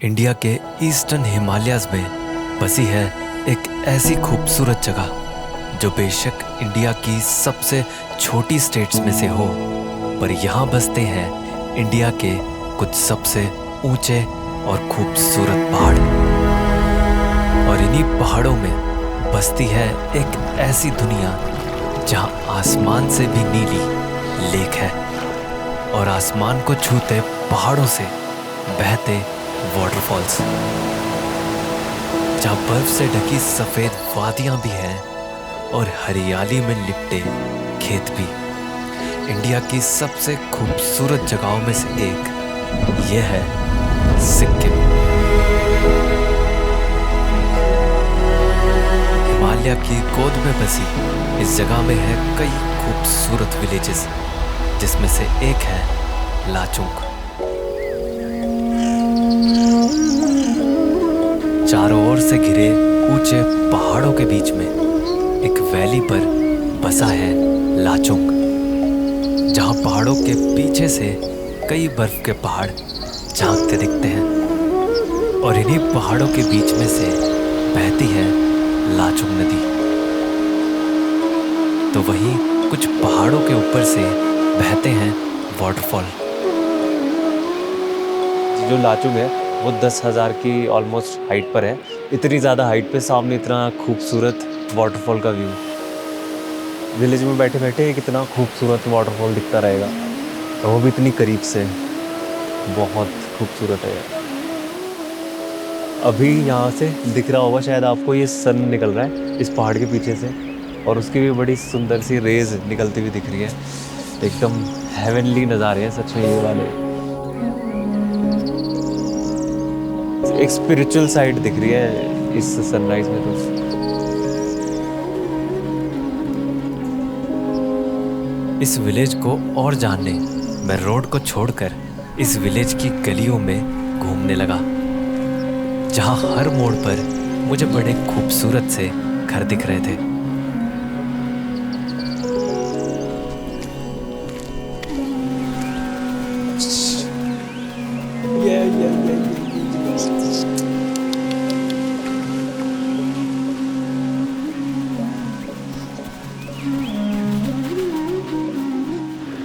India के eastern Himalayas में बसी है एक ऐसी खूबसूरत जगह जो बेशक इंडिया की सबसे छोटी स्टेट्स में से हो, पर यहाँ बसते हैं इंडिया के कुछ सबसे ऊंचे और खूबसूरत पहाड़। और इन्हीं पहाड़ों में बसती है एक ऐसी दुनिया जहाँ आसमान से भी नीली लेक है और आसमान को छूते पहाड़ों से बहते वाटरफॉल्स, जहाँ बर्फ से ढकी सफेद वादियां भी हैं और हरियाली में लिपटे खेत भी। इंडिया की सबसे खूबसूरत जगहों में से एक ये है सिक्किम। हिमालय की गोद में बसी इस जगह में है कई खूबसूरत विलेजेस, जिसमें से एक है लाचुंग। चारों ओर से घिरे ऊंचे पहाड़ों के बीच में एक वैली पर बसा है लाचुंग, जहां पहाड़ों के पीछे से कई बर्फ के पहाड़ झांकते दिखते हैं और इन्हीं पहाड़ों के बीच में से बहती है लाचुंग नदी। तो वहीं कुछ पहाड़ों के ऊपर से बहते हैं वाटरफॉल। जो लाचुंग है वो 10,000 की ऑलमोस्ट हाइट पर है। इतनी ज़्यादा हाइट पे सामने इतना खूबसूरत वाटरफॉल का व्यू। विलेज में बैठे बैठे कितना खूबसूरत वाटरफॉल दिखता रहेगा, और वो भी इतनी करीब से। बहुत खूबसूरत है। अभी यहाँ से दिख रहा होगा शायद आपको, ये सन निकल रहा है इस पहाड़ के पीछे से, और उसकी भी बड़ी सुंदर सी रेज निकलती हुई दिख रही है। एकदम हेवनली नज़ारे हैं सच में ये वाले। एक स्पिरिचुअल साइड दिख रही है इस सनराइज में। तो इस विलेज को और जानने मैं रोड को छोड़कर इस विलेज की गलियों में घूमने लगा, जहां हर मोड़ पर मुझे बड़े खूबसूरत से घर दिख रहे थे।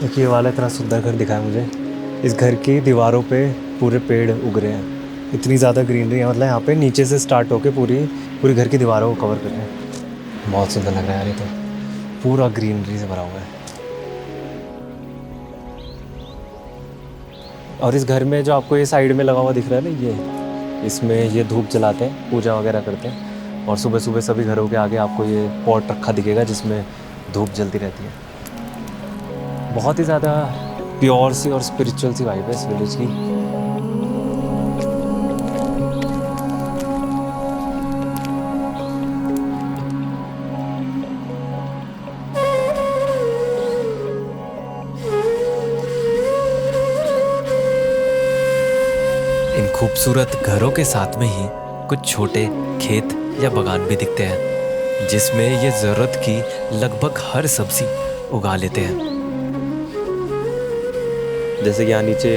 देखिए, ये वाला इतना सुंदर घर दिखा है मुझे। इस घर की दीवारों पे पूरे पेड़ उग रहे हैं। इतनी ज़्यादा ग्रीनरी है, मतलब यहाँ पे नीचे से स्टार्ट होके पूरी घर की दीवारों को कवर कर रहे हैं। बहुत सुंदर लग रहा है यार, ये तो पूरा ग्रीनरी से भरा हुआ है। और इस घर में जो आपको ये साइड में लगा हुआ दिख रहा है ना, ये इसमें ये धूप जलाते हैं, पूजा वगैरह करते हैं। और सुबह सुबह सभी घरों के आगे आपको ये पॉट रखा दिखेगा जिसमें धूप जलती रहती है। बहुत ही ज़्यादा प्योर सी और स्पिरिचुअल सी वाइब है इस विलेज की। इन खूबसूरत घरों के साथ में ही कुछ छोटे खेत या बागान भी दिखते हैं, जिसमें ये ज़रूरत की लगभग हर सब्जी उगा लेते हैं। जैसे कि यहाँ नीचे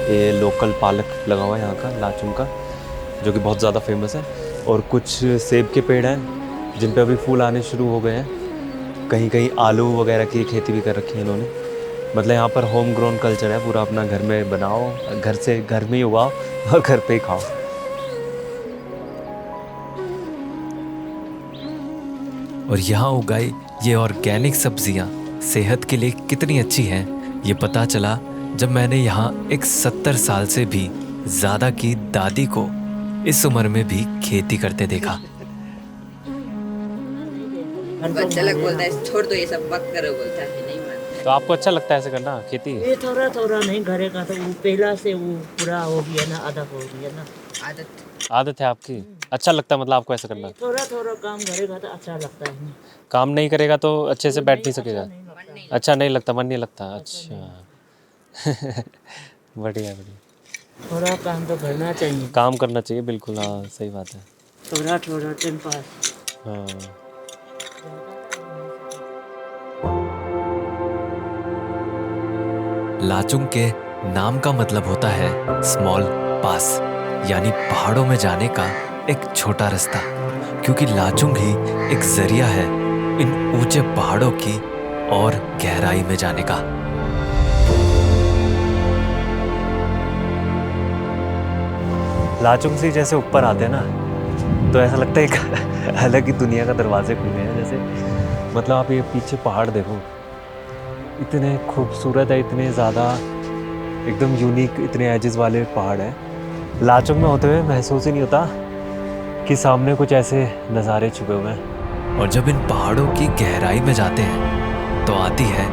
ये लोकल पालक लगा हुआ है यहाँ का, लाचुंग का, जो कि बहुत ज़्यादा फेमस है। और कुछ सेब के पेड़ हैं जिन पे अभी फूल आने शुरू हो गए हैं। कहीं कहीं आलू वगैरह की खेती भी कर रखी है इन्होंने। मतलब यहाँ पर होम ग्रोन कल्चर है पूरा। अपना घर में बनाओ, घर में ही उगाओ और घर पे ही खाओ। और यहाँ उगाई ये ऑर्गेनिक सब्जियाँ सेहत के लिए कितनी अच्छी हैं, ये पता चला जब मैंने यहाँ एक 70 साल से भी ज़्यादा की दादी को इस उम्र में भी खेती करते देखा। बच्चा लोग बोलता है छोड़ दो ये सब मत करो, बोलता है नहीं मानता। तो आपको अच्छा लगता है ऐसे करना खेती? ये थोड़ा थोड़ा नहीं करेगा तो वो पहला से वो पूरा हो गया ना, आधा हो गया ना। आदत है आपकी? अच्छा लगता है मतलब आपको ऐसा करना? थोड़ा थोड़ा काम करेगा तो अच्छा लगता है। काम नहीं करेगा तो अच्छे से बैठ नहीं सकेगा? अच्छा नहीं लगता, मन नहीं लगता। अच्छा बढ़िया बढ़िया। थोड़ा काम तो करना चाहिए। काम करना चाहिए, बिल्कुल। हाँ सही बात है। थोड़ा थोड़ा टाइम पास। हाँ। लाचुंग के नाम का मतलब होता है स्मॉल पास, यानी पहाड़ों में जाने का एक छोटा रास्ता, क्योंकि लाचुंग ही एक जरिया है इन ऊंचे पहाड़ों की और गहराई में जाने का। लाचुंग से जैसे ऊपर आते हैं ना, तो ऐसा लगता है एक अलग ही दुनिया का दरवाजे खुले हैं जैसे। मतलब आप ये पीछे पहाड़ देखो, इतने खूबसूरत है, इतने ज़्यादा एकदम यूनिक, इतने एजेस वाले पहाड़ हैं। लाचुंग में होते हुए महसूस ही नहीं होता कि सामने कुछ ऐसे नज़ारे छुपे हुए हैं। और जब इन पहाड़ों की गहराई में जाते हैं तो आती है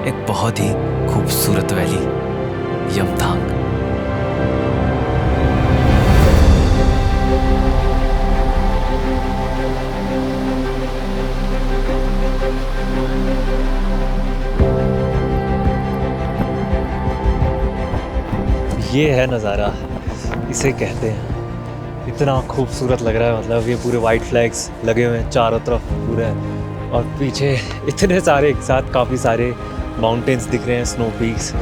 एक बहुत ही खूबसूरत वैली, यमथांग। ये है नज़ारा, इसे कहते हैं। इतना खूबसूरत लग रहा है, मतलब ये पूरे वाइट फ्लैग्स लगे हुए हैं चारों तरफ पूरे, और पीछे इतने सारे एक साथ काफ़ी सारे माउंटेन्स दिख रहे हैं, स्नो पीक्स,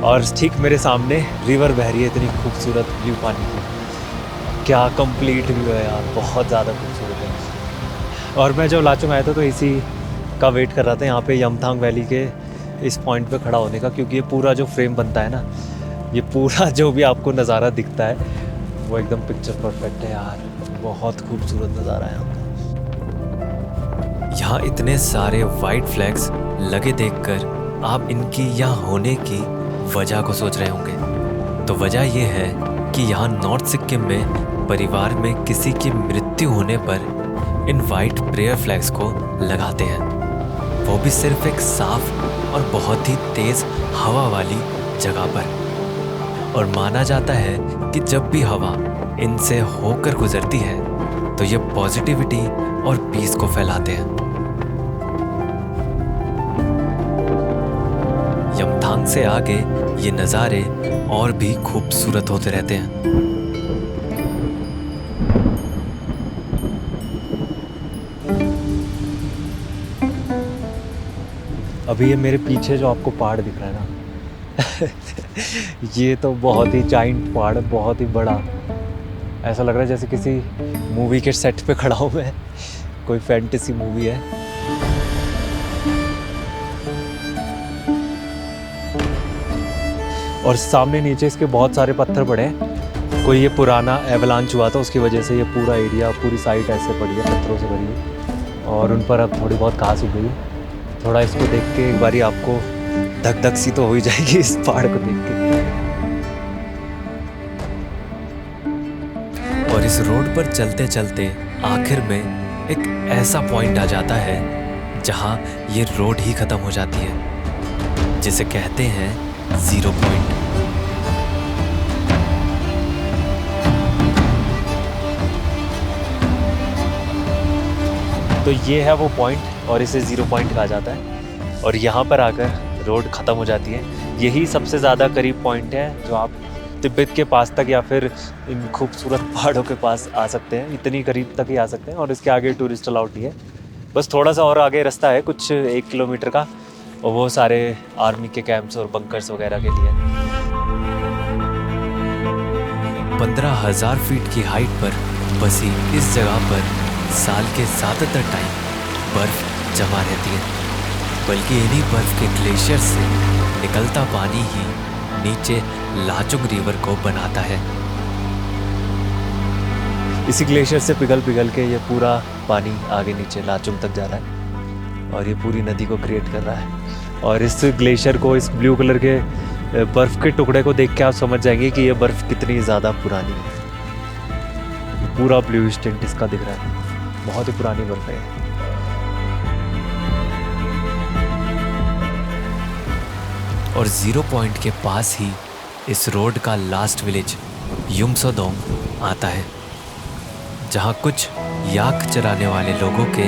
और ठीक मेरे सामने रिवर बह रही है, इतनी खूबसूरत व्यू पानी की। क्या कंप्लीट व्यू है यार, बहुत ज़्यादा खूबसूरत है। और मैं जब लाचुंग आया था तो इसी का वेट कर रहा था यहाँ पे यमथांग वैली के इस पॉइंट पे खड़ा होने का, क्योंकि ये पूरा जो फ्रेम बनता है ना, ये पूरा जो भी आपको नज़ारा दिखता है वो एकदम पिक्चर परफेक्ट है यार। बहुत खूबसूरत नज़ारा है यहाँ का। यहाँ इतने सारे वाइट फ्लैग्स लगे देखकर आप इनकी यहाँ होने की वजह को सोच रहे होंगे। तो वजह ये है कि यहाँ नॉर्थ सिक्किम में परिवार में किसी की मृत्यु होने पर इन वाइट प्रेयर फ्लैग्स को लगाते हैं, वो भी सिर्फ एक साफ और बहुत ही तेज हवा वाली जगह पर। और माना जाता है कि जब भी हवा इनसे होकर गुजरती है तो ये पॉजिटिविटी और पीस को फैलाते हैं। यमथांग से आगे ये नज़ारे और भी खूबसूरत होते रहते हैं। अभी ये मेरे पीछे जो आपको पहाड़ दिख रहा है ना ये तो बहुत ही जाइंट पहाड़ है, बहुत ही बड़ा। ऐसा लग रहा है जैसे किसी मूवी के सेट पे खड़ा हूँ मैं, कोई फैंटेसी मूवी है। और सामने नीचे इसके बहुत सारे पत्थर पड़े हैं, कोई ये पुराना एवलांच हुआ था उसकी वजह से ये पूरा एरिया, पूरी साइड ऐसे पड़ी है, पत्थरों से भरी है, और उन पर अब थोड़ी बहुत घास उग गई है। थोड़ा इसको देख के एक बारी आपको धक धक सी तो हो ही जाएगी इस पहाड़ को देख के। और इस रोड पर चलते चलते आखिर में एक ऐसा पॉइंट आ जाता है जहां ये रोड ही खत्म हो जाती है, जिसे कहते हैं 0 पॉइंट। तो ये है वो पॉइंट, और इसे 0 पॉइंट कहा जाता है। और यहाँ पर आकर रोड ख़त्म हो जाती है। यही सबसे ज़्यादा करीब पॉइंट है जो आप तिब्बत के पास तक या फिर इन खूबसूरत पहाड़ों के पास आ सकते हैं, इतनी करीब तक ही आ सकते हैं। और इसके आगे टूरिस्ट अलाउड ही है, बस थोड़ा सा और आगे रास्ता है कुछ 1 किलोमीटर का, और वो सारे आर्मी के कैंप्स और बंकर्स वगैरह के लिए। 15,000 फीट की हाइट पर बसी इस जगह पर साल के ज़्यादातर टाइम बर्फ जमा रहती है, बल्कि इन्हीं बर्फ के ग्लेशियर से निकलता पानी ही नीचे लाचुंग रिवर को बनाता है। इसी ग्लेशियर से पिघल पिघल के ये पूरा पानी आगे नीचे लाचुंग तक जा रहा है, और ये पूरी नदी को क्रिएट कर रहा है। और इस ग्लेशियर को, इस ब्लू कलर के बर्फ़ के टुकड़े को देख के आप समझ जाएंगे कि ये बर्फ़ कितनी ज़्यादा पुरानी है। पूरा ब्लू टिंट इसका दिख रहा है, बहुत ही पुरानी बर्फ़ है। और 0 पॉइंट के पास ही इस रोड का लास्ट विलेज युमसोदोंग आता है, जहाँ कुछ याक चराने वाले लोगों के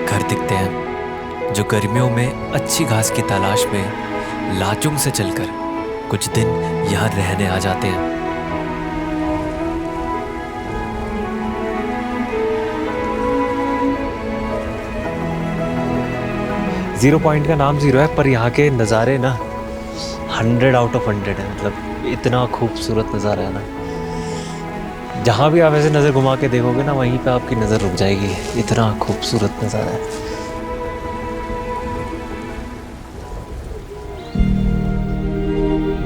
घर दिखते हैं, जो गर्मियों में अच्छी घास की तलाश में लाचुंग से चलकर कुछ दिन यहाँ रहने आ जाते हैं। ज़ीरो पॉइंट का नाम 0 है, पर यहाँ के नज़ारे ना 100 आउट ऑफ 100 है। मतलब इतना खूबसूरत नज़ारा है ना, जहाँ भी आप ऐसे नज़र घुमा के देखोगे ना, वहीं पे आपकी नज़र रुक जाएगी, इतना खूबसूरत नज़ारा है।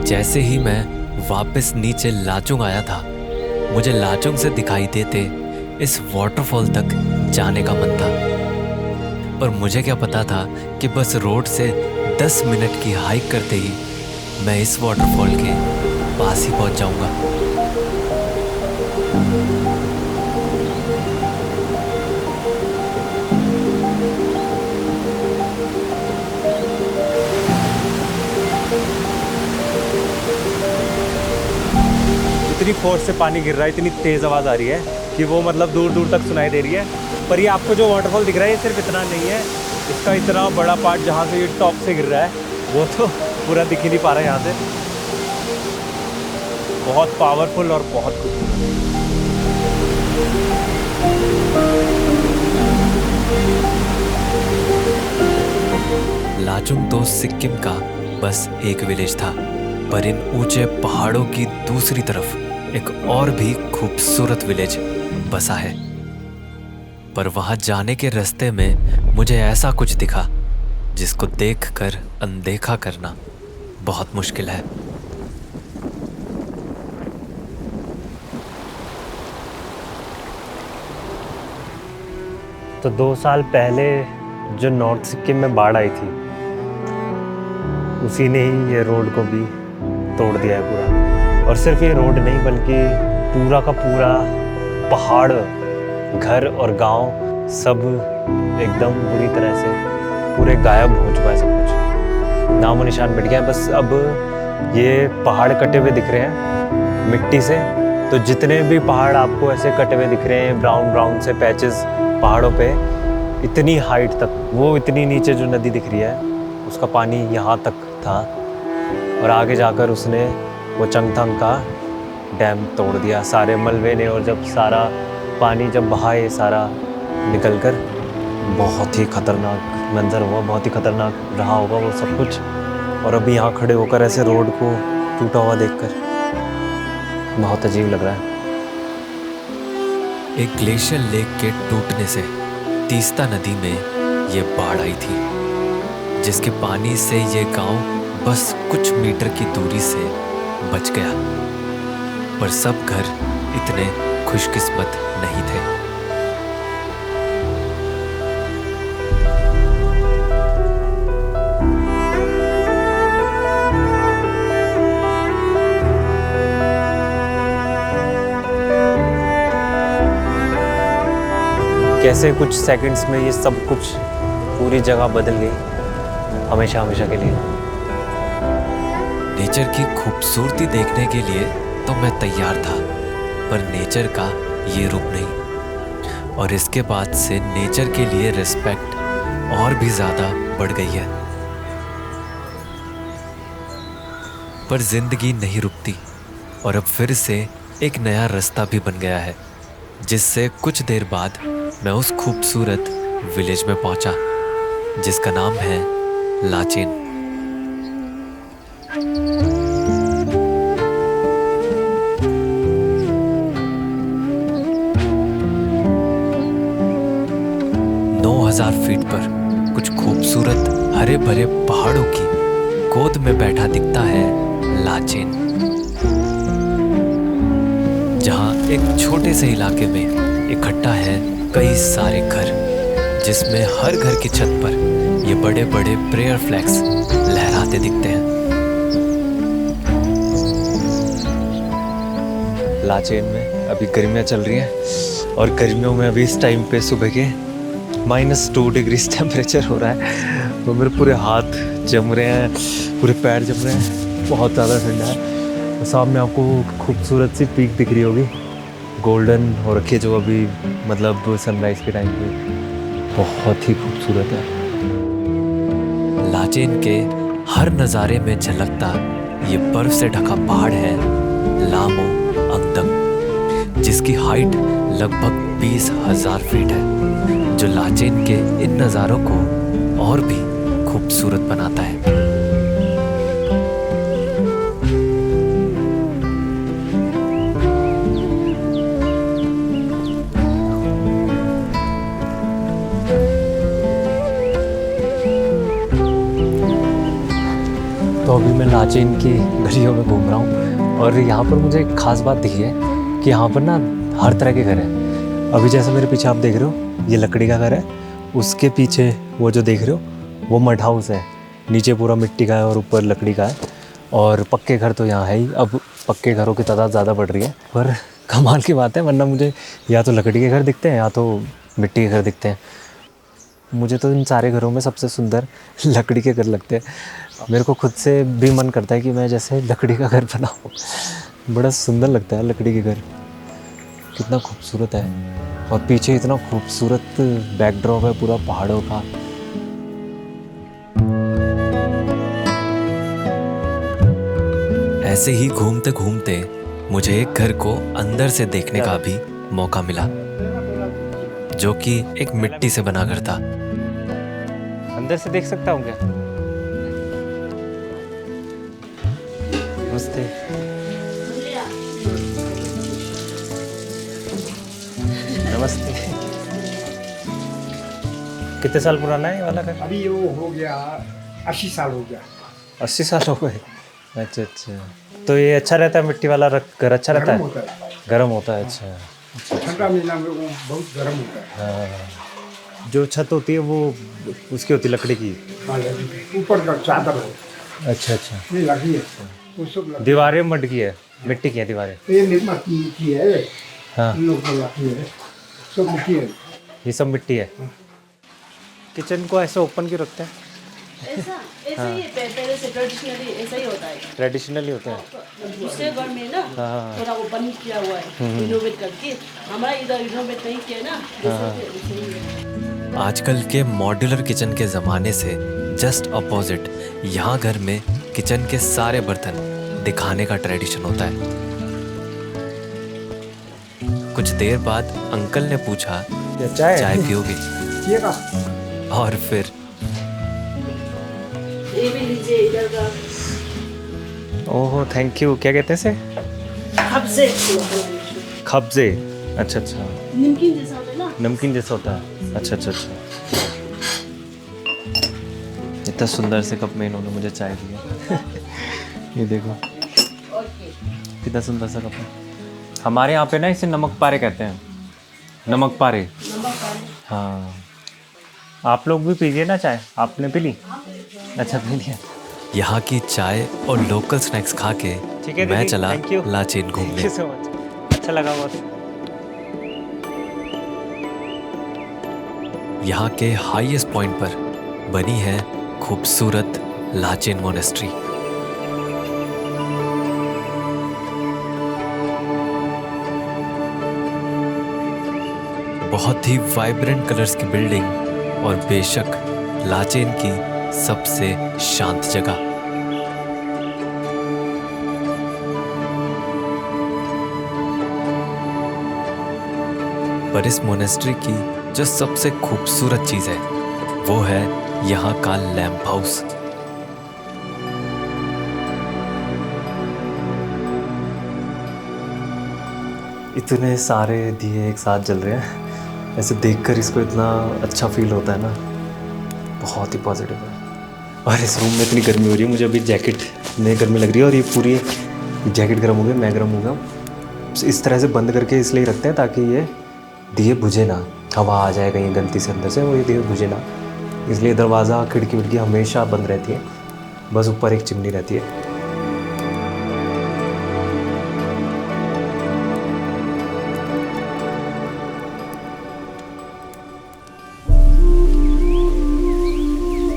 जैसे ही मैं वापस नीचे लाचुंग आया था, मुझे लाचुंग से दिखाई देते इस वाटरफॉल तक जाने का मन था। पर मुझे क्या पता था कि बस रोड से 10 मिनट की हाइक करते ही मैं इस वाटरफॉल के पास ही पहुंच जाऊंगा। इतनी फोर्स से पानी गिर रहा है, इतनी तेज़ आवाज़ आ रही है कि वो मतलब दूर दूर तक सुनाई दे रही है। पर ये आपको जो वाटरफॉल दिख रहा है, ये सिर्फ इतना नहीं है, इसका इतना बड़ा पार्ट जहाँ से ये टॉप से गिर रहा है वो तो पूरा दिख ही नहीं पा रहा है यहाँ से। बहुत पावरफुल और बहुत खूबसूरत। लाचुंग तो सिक्किम का बस एक विलेज था, पर इन ऊंचे पहाड़ों की दूसरी तरफ एक और भी खूबसूरत विलेज बसा है। पर वहां जाने के रास्ते में मुझे ऐसा कुछ दिखा जिसको देखकर अनदेखा करना बहुत मुश्किल है। तो 2 साल पहले जो नॉर्थ सिक्किम में बाढ़ आई थी, उसी ने ही ये रोड को भी तोड़ दिया है पूरा। और सिर्फ ये रोड नहीं, बल्कि पूरा का पूरा पहाड़, घर और गांव सब एकदम बुरी तरह से पूरे गायब हो चुका है। सब कुछ नामो निशान मिट गया है। बस अब ये पहाड़ कटे हुए दिख रहे हैं मिट्टी से। तो जितने भी पहाड़ आपको ऐसे कटे हुए दिख रहे हैं, ब्राउन ब्राउन से पैचेस पहाड़ों पे, इतनी हाइट तक, वो इतनी नीचे जो नदी दिख रही है उसका पानी यहाँ तक था। और आगे जाकर उसने वो चंगथंग का डैम तोड़ दिया सारे मलबे ने। और जब सारा पानी जब बहा ये सारा निकल कर, बहुत ही खतरनाक मंजर हुआ, बहुत ही खतरनाक रहा होगा वो सब कुछ। और अभी यहाँ खड़े होकर ऐसे रोड को टूटा हुआ देखकर बहुत अजीब लग रहा है। एक ग्लेशियर लेक के टूटने से तीस्ता नदी में ये बाढ़ आई थी, जिसके पानी से ये गांव बस कुछ मीटर की दूरी से बच गया। पर सब घर इतने खुशकिस्मत नहीं थे। कैसे कुछ सेकंड्स में ये सब कुछ पूरी जगह बदल गई हमेशा हमेशा के लिए। नेचर की खूबसूरती देखने के लिए तो मैं तैयार था, पर नेचर का ये रूप नहीं। और इसके बाद से नेचर के लिए रिस्पेक्ट और भी ज़्यादा बढ़ गई है। पर जिंदगी नहीं रुकती, और अब फिर से एक नया रास्ता भी बन गया है, जिससे कुछ देर बाद मैं उस खूबसूरत विलेज में पहुंचा, जिसका नाम है लाचेन। फीट पर कुछ खूबसूरत हरे भरे पहाड़ों की गोद में बैठा दिखता है लाचेन, जहां एक छोटे से इलाके में इकट्ठा है कई सारे घर, जिसमें हर घर की छत पर ये बड़े बड़े प्रेयर फ्लैग्स लहराते दिखते हैं। लाचेन में अभी गर्मियाँ चल रही हैं, और गर्मियों में अभी इस टाइम पे सुबह के -2 डिग्री टेम्परेचर हो रहा है। तो मेरे पूरे हाथ जम रहे हैं, पूरे पैर जम रहे हैं, बहुत ज़्यादा ठंडा है। तो सामने आपको खूबसूरत सी पीक दिख रही होगी, गोल्डन हो रखी है, जो अभी मतलब सनराइज के टाइम पे बहुत ही खूबसूरत है। लाचेन के हर नज़ारे में झलकता ये बर्फ से ढका पहाड़ है लामो अंगदम, जिसकी हाइट लगभग 20,000 फीट है, जो लाचेन के इन नज़ारों को और भी खूबसूरत बनाता है। तो अभी मैं लाचेन की गलियों में घूम रहा हूँ और यहाँ पर मुझे एक ख़ास बात दिखी है कि यहाँ पर ना हर तरह के घर हैं। अभी जैसे मेरे पीछे आप देख रहे हो ये लकड़ी का घर है, उसके पीछे वो जो देख रहे हो वो मड हाउस है, नीचे पूरा मिट्टी का है और ऊपर लकड़ी का है। और पक्के घर तो यहाँ है ही, अब पक्के घरों की तादाद ज़्यादा बढ़ रही है, पर कमाल की बात है, वरना मुझे या तो लकड़ी के घर दिखते हैं या तो मिट्टी के घर दिखते हैं। मुझे तो इन सारे घरों में सबसे सुंदर लकड़ी के घर लगते हैं। मेरे को खुद से भी मन करता है कि मैं जैसे लकड़ी का घर बनाऊँ, बड़ा सुंदर लगता है लकड़ी के घर, कितना खूबसूरत है। और पीछे इतना खूबसूरत बैकड्रॉप है पूरा पहाड़ों का। ऐसे ही घूमते घूमते मुझे एक घर को अंदर से देखने का भी मौका मिला, जो कि एक मिट्टी से बना घर था। अंदर से देख सकता हूँ क्या? नमस्ते। नमस्ते। कितने साल पुराना है ये वाला घर? अभी वो हो गया 80 साल हो गया। 80 साल हो गए। अच्छा अच्छा, तो ये अच्छा रहता है मिट्टी वाला घर? अच्छा रहता गर्म है? होता है, गर्म होता है। अच्छा, ठंडा महीना में वो बहुत गर्म होता है। हाँ। जो छत होती है वो उसकी होती है लकड़ी की? हाँ, ऊपर का चादर हो। अच्छा अच्छा। ये लगी है, वो सब लगी। दीवारें मड की है, मिट्टी की है दीवारें? ये निर्मा की है, हाँ, इन लोग को लगी है, सब मिट्टी है। ये सब मिट्टी है। किचन को ऐसे ओपन क्यों रखते हैं? ऐसा ही पहले से ट्रेडिशनली ऐसा ही होता है। ट्रेडिशनली होते हैं। दूसरे घर में ना हाँ। थोड़ा ओपन किया हुआ है, रिनोवेट करके। हमारा इधर रिनोवेट नहीं किया ना, वैसे ही है। आजकल के मॉड्यूलर किचन के ज़माने से जस्ट अपोजिट यहाँ घर में किचन के सारे बर्तन दिखाने का ट्रेडिशन होता है। कुछ देर बाद अंकल ने पूछा, चाय पियोगे? ये का और फिर ये भी लीजिए इधर का। ओहो, थैंक यू। क्या कहते हैं इसे? खब्जे। खब्जे। अच्छा अच्छा, नमकीन जैसा होता है ना। नमकीन जैसा होता है। अच्छा अच्छा अच्छा। इतना सुंदर से कप में इन्होंने मुझे चाय दी है। ये देखो कितना सुंदर सा कप है। हमारे यहाँ पे ना इसे नमक पारे कहते हैं, नमक पारे। हाँ, आप लोग भी पीजिए ना चाय। आपने पी ली? अच्छा, पी लिया। यहाँ की चाय और लोकल स्नैक्स खा के ठीक है मैं दीदी, चला thank you। लाचेन घूमने। थैंक यू सो मच, अच्छा लगा बहुत। यहाँ के हाईएस्ट पॉइंट पर बनी है खूबसूरत लाचेन मोनेस्ट्री। बहुत ही वाइब्रेंट कलर्स की बिल्डिंग और बेशक लाचेन की सबसे शांत जगह। पर इस मोनेस्ट्री की जो सबसे खूबसूरत चीज है वो है यहाँ का लैंप हाउस। इतने सारे दिए एक साथ जल रहे हैं, ऐसे देखकर इसको इतना अच्छा फील होता है ना, बहुत ही पॉजिटिव है। और इस रूम में इतनी गर्मी हो रही है, मुझे अभी जैकेट में गर्मी लग रही है और ये पूरी जैकेट गर्म हो गई, मैं गर्म हो गया। इस तरह से बंद करके इसलिए रखते हैं ताकि ये दिए बुझे ना, हवा आ जाए कहीं गलती से अंदर से, वो ये दिए बुझे ना, इसलिए दरवाज़ा खिड़की विड़की हमेशा बंद रहती है, बस ऊपर एक चिमनी रहती है।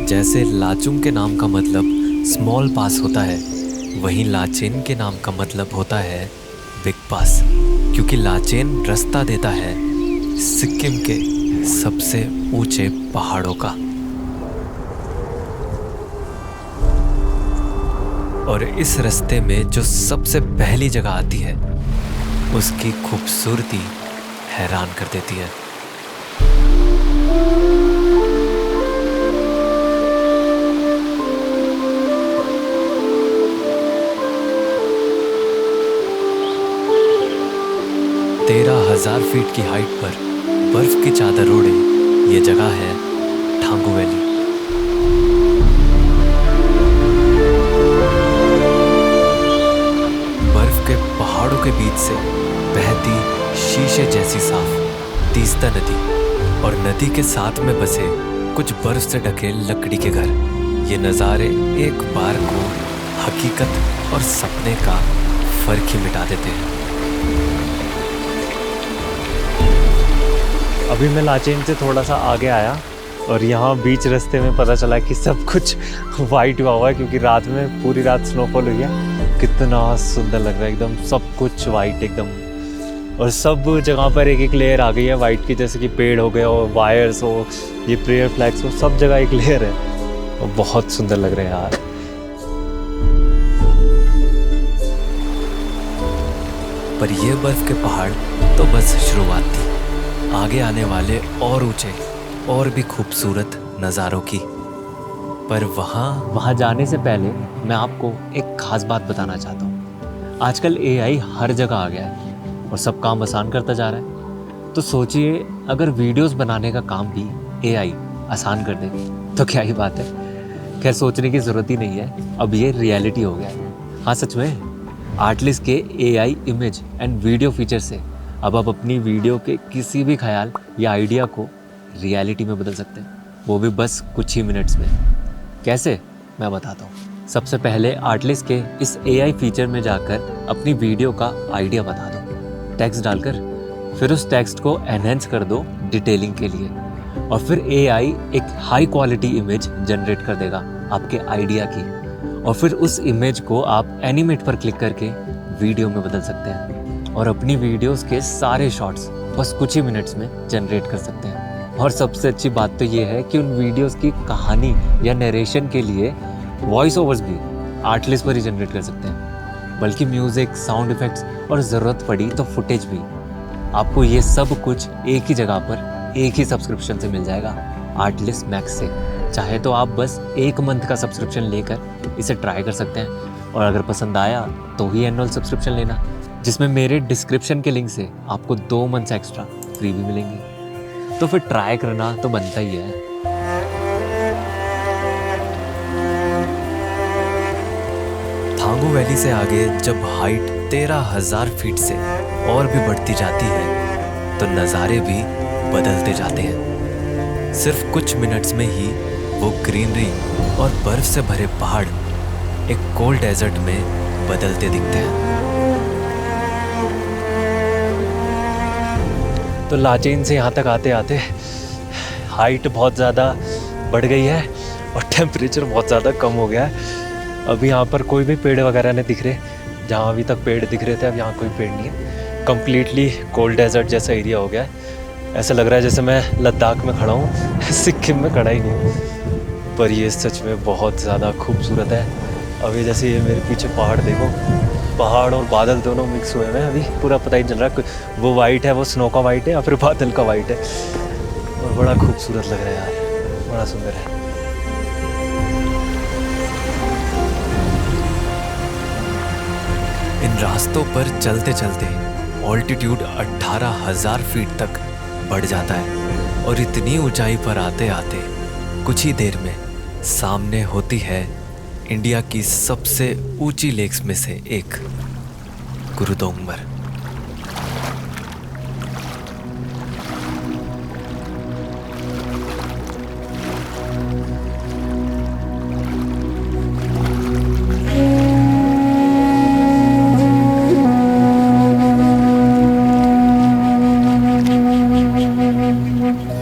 जैसे लाचुंग के नाम का मतलब स्मॉल पास होता है, वहीं लाचेन के नाम का मतलब होता है बिग पास, क्योंकि लाचेन रास्ता देता है सिक्किम के सबसे ऊंचे पहाड़ों का। और इस रास्ते में जो सबसे पहली जगह आती है उसकी खूबसूरती हैरान कर देती है। तेरह 1000 फीट की हाइट पर बर्फ की चादर ओढ़े ये जगह है ठांगू वैली। के बीच से बहती शीशे जैसी साफ तीस्ता नदी और नदी के साथ में बसे कुछ बर्फ से ढके लकड़ी के घर। ये नज़ारे एक बार को हकीकत और सपने का फर्क ही मिटा देते हैं। अभी मैं लाचेन से थोड़ा सा आगे आया और यहाँ बीच रास्ते में पता चला कि सब कुछ वाइट हुआ है क्योंकि रात में पूरी रात स्नोफॉल हुई है। कितना सुंदर लग रहा है एकदम, सब कुछ वाइट एकदम, और सब जगह पर एक एक लेयर आ गई है वाइट की, जैसे कि पेड़ हो गए और वायर्स हो, ये प्रेयर फ्लैग्स हो, सब जगह एक लेयर है और बहुत सुंदर लग रहे हैं यार। पर ये बर्फ के पहाड़ तो बस शुरुआत थी। आगे आने वाले और ऊंचे और भी खूबसूरत नज़ारों की। पर वहाँ जाने से पहले मैं आपको एक खास बात बताना चाहता हूँ। आजकल AI हर जगह आ गया है और सब काम आसान करता जा रहा है। तो सोचिए अगर वीडियोस बनाने का काम भी AI आसान कर दे तो क्या ही बात है। खैर सोचने की ज़रूरत ही नहीं है, अब ये रियलिटी हो गया है। हाँ सच में आर्टलिस्ट के AI image and video feature से अब आप अपनी वीडियो के किसी भी ख्याल या आइडिया को रियलिटी में बदल सकते हैं, वो भी बस कुछ ही मिनट्स में। कैसे, मैं बताता हूँ। सबसे पहले आर्टलिस्ट के इस AI फीचर में जाकर अपनी वीडियो का आइडिया बता दो टेक्स्ट डालकर, फिर उस टेक्स्ट को एनहेंस कर दो डिटेलिंग के लिए, और फिर AI एक हाई क्वालिटी इमेज जनरेट कर देगा आपके आइडिया की, और फिर उस इमेज को आप एनिमेट पर क्लिक करके वीडियो में बदल सकते हैं और अपनी वीडियोस के सारे शॉट्स बस कुछ ही मिनट्स में जनरेट कर सकते हैं। और सबसे अच्छी बात तो ये है कि उन वीडियोस की कहानी या नरेशन के लिए वॉइस ओवर्स भी आर्टलिस्ट पर ही जनरेट कर सकते हैं, बल्कि म्यूज़िक, साउंड इफ़ेक्ट्स और ज़रूरत पड़ी तो फुटेज भी। आपको ये सब कुछ एक ही जगह पर एक ही सब्सक्रिप्शन से मिल जाएगा, आर्टलिस्ट मैक्स से। चाहे तो आप बस 1 मंथ का सब्सक्रिप्शन लेकर इसे ट्राई कर सकते हैं, और अगर पसंद आया तो ही एनुअल सब्सक्रिप्शन लेना, जिसमें मेरे डिस्क्रिप्शन के लिंक से आपको 2 मंथ्स एक्स्ट्रा फ्री भी मिलेंगे। तो फिर ट्राई करना तो बनता ही है। थांगू वैली से आगे जब हाइट 13,000 फीट से और भी बढ़ती जाती है तो नज़ारे भी बदलते जाते हैं। सिर्फ कुछ मिनट्स में ही वो ग्रीनरी और बर्फ से भरे पहाड़ एक कोल्ड डेजर्ट में बदलते दिखते हैं। तो लाचेन से यहाँ तक आते आते हाइट बहुत ज़्यादा बढ़ गई है और टेम्परेचर बहुत ज़्यादा कम हो गया है। अभी यहाँ पर कोई भी पेड़ वगैरह नहीं दिख रहे। जहाँ अभी तक पेड़ दिख रहे थे अब यहाँ कोई पेड़ नहीं है। कम्प्लीटली कोल्ड डेजर्ट जैसा एरिया हो गया है। ऐसा लग रहा है जैसे मैं लद्दाख में खड़ा हूँ, सिक्किम में खड़ा ही नहीं हूँ। पर ये सच में बहुत ज़्यादा खूबसूरत है। अभी जैसे ये मेरे पीछे पहाड़ देखो, पहाड़ और बादल दोनों मिक्स हुए हैं। अभी पूरा पता ही चल रहा है वो वाइट है, वो स्नो का वाइट है या फिर बादल का वाइट है, और बड़ा खूबसूरत लग रहा है यार, बड़ा सुंदर है। इन रास्तों पर चलते चलते ऑल्टीट्यूड 18,000 फीट तक बढ़ जाता है और इतनी ऊंचाई पर आते आते कुछ ही देर में सामने होती है इंडिया की सबसे ऊंची लेक्स में से एक, गुरुदोंगमर।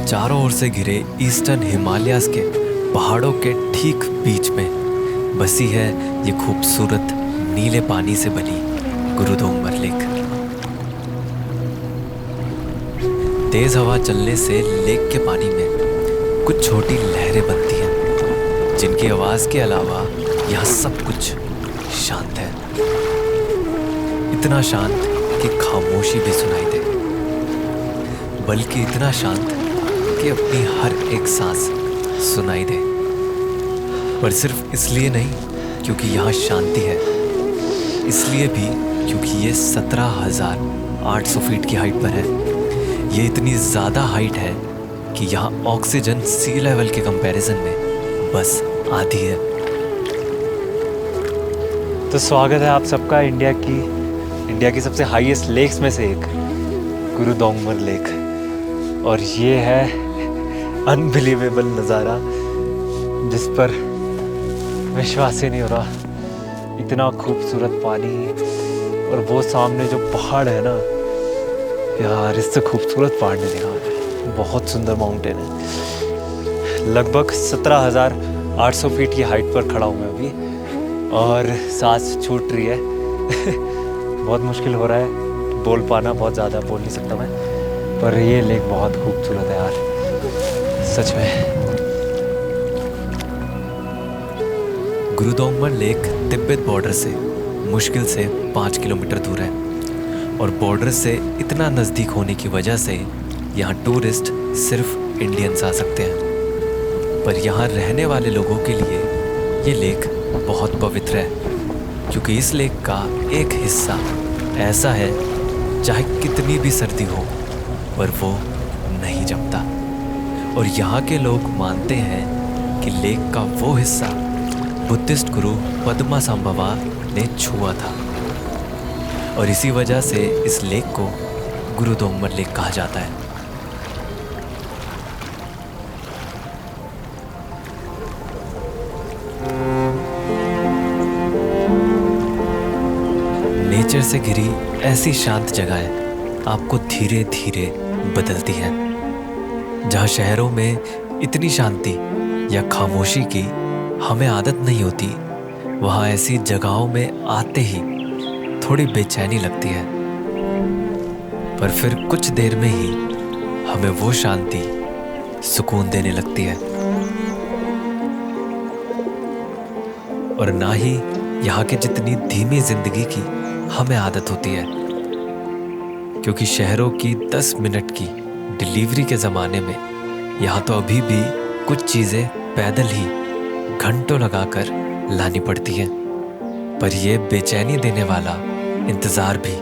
चारों ओर से घिरे ईस्टर्न हिमालयाज के पहाड़ों के ठीक बीच में बसी है ये खूबसूरत नीले पानी से बनी गुरुदोंगमर लेक। तेज हवा चलने से लेक के पानी में कुछ छोटी लहरें बनती हैं, जिनकी आवाज के अलावा यहाँ सब कुछ शांत है। इतना शांत कि खामोशी भी सुनाई दे, बल्कि इतना शांत कि अपनी हर एक सांस सुनाई दे। पर सिर्फ इसलिए नहीं क्योंकि यहाँ शांति है, इसलिए भी क्योंकि ये 17,800 फीट की हाइट पर है। ये इतनी ज़्यादा हाइट है कि यहाँ ऑक्सीजन सी लेवल के कंपैरिजन में बस आधी है। तो स्वागत है आप सबका इंडिया की इंडिया की सबसे हाईएस्ट लेक्स में से एक, गुरुदोंगमर लेक। और ये है अनबिलीवेबल नज़ारा जिस पर विश्वास ही नहीं हो रहा। इतना खूबसूरत पानी और वो सामने जो पहाड़ है ना यार, इससे खूबसूरत पहाड़ नहीं देखा मैंने। बहुत सुंदर माउंटेन है। लगभग 17,800 फीट की हाइट पर खड़ा हूँ मैं अभी और सांस छूट रही है। बहुत मुश्किल हो रहा है बोल पाना, बहुत ज़्यादा बोल नहीं सकता मैं, पर ये लेक बहुत खूबसूरत है यार सच में। गुरुदोंगमर लेक तिब्बत बॉर्डर से मुश्किल से 5 किलोमीटर दूर है और बॉर्डर से इतना नज़दीक होने की वजह से यहाँ टूरिस्ट सिर्फ इंडियंस आ सकते हैं। पर यहाँ रहने वाले लोगों के लिए ये लेक बहुत पवित्र है, क्योंकि इस लेक का एक हिस्सा ऐसा है चाहे कितनी भी सर्दी हो पर वो नहीं जमता। और यहाँ के लोग मानते हैं कि लेक का वो हिस्सा बुद्धिस्ट गुरु पद्मासंभवा ने छुआ था और इसी वजह से इस लेक को गुरुदोंगमर लेक कहा जाता है। नेचर से घिरी ऐसी शांत जगह आपको धीरे धीरे बदलती है। जहाँ शहरों में इतनी शांति या खामोशी की हमें आदत नहीं होती, वहाँ ऐसी जगहों में आते ही थोड़ी बेचैनी लगती है, पर फिर कुछ देर में ही हमें वो शांति सुकून देने लगती है। और ना ही यहाँ के जितनी धीमी जिंदगी की हमें आदत होती है, क्योंकि शहरों की 10 मिनट की डिलीवरी के ज़माने में यहाँ तो अभी भी कुछ चीज़ें पैदल ही घंटों लगाकर लानी पड़ती हैं। पर ये बेचैनी देने वाला इंतज़ार भी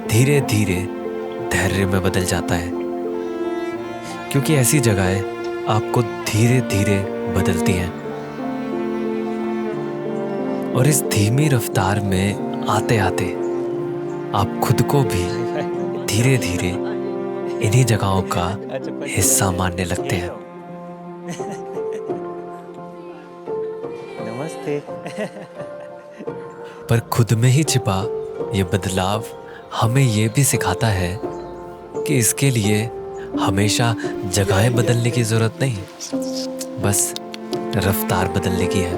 धीरे धीरे धैर्य में बदल जाता है, क्योंकि ऐसी जगहें आपको धीरे धीरे बदलती हैं। और इस धीमी रफ्तार में आते आते आप खुद को भी धीरे धीरे इन्हीं जगहों का हिस्सा मानने लगते हैं। नमस्ते। पर खुद में ही छिपा ये बदलाव हमें ये भी सिखाता है कि इसके लिए हमेशा जगहें बदलने की ज़रूरत नहीं, बस रफ्तार बदलने की है।